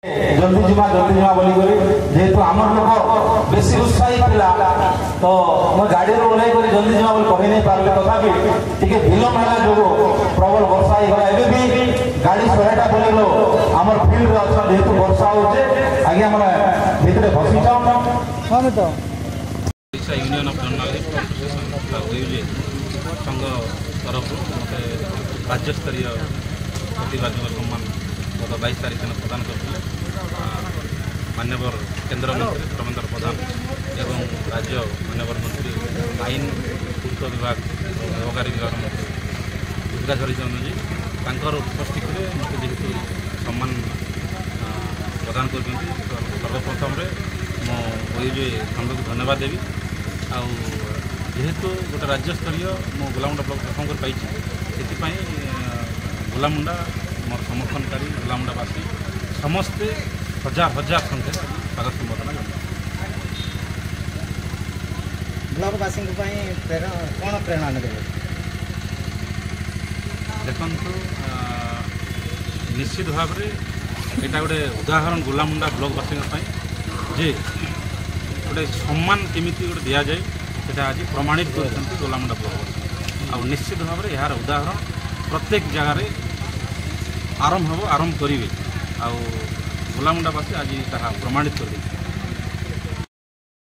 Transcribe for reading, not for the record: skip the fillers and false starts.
जल्दी जीवा बोली जेहेतु आमर लोक बेसी उत्साही थिला तो मो गाड़ी ओह्लै जल्दी जीवा बोली कही नहीं पारे तथापि टिके विलम्ब है जो प्रबल वर्षा होगा एवं भी गाड़ी 100टा बोली आमर फिल्ड में अच्छा जेहेतु वर्षा होचे आगे हम भितर फसी जाऊँ तो यूनियन ऑफ जर्नलिस्ट संघ तरफ राज्य स्तरीय प्रतिभागी सम्मान गत 22 तारीख दिन प्रदान करते मान्यवर केंद्र मंत्री धर्मेंद्र प्रधान एवं राज्य मान्यवर मंत्री आईन पूर्त विभाग अबकारी विभाग मंत्री दुर्गाधरी जी उपस्थित में मत जेहेतु सम्मान प्रदान कर सर्वप्रथम मुझे संघ को धन्यवाद देवी जेहेतु गोटे राज्य स्तरीय मो गोलामुंडा ब्लॉक प्रथम कर पाई गोलामुंडा मोर समर्थनकारी गोलामुंडावासी समस्ते हजार हजार संख्या स्वागत संबर्धना ब्लॉकवासी कौन प्रेरणा देवे देखु निश्चित भाव में यहाँ गोटे उदाहरण गोलामुंडा ब्लॉकवासी जे गोटे सम्मान केमी गोटे दि जाए से आज प्रमाणित कर गोलामुंडा ब्लॉकवासी आ निश्चित भाव में यार उदाहरण प्रत्येक जगार आरंभ करेंगे आ गोलामुंडावासी आज प्रमाणित कर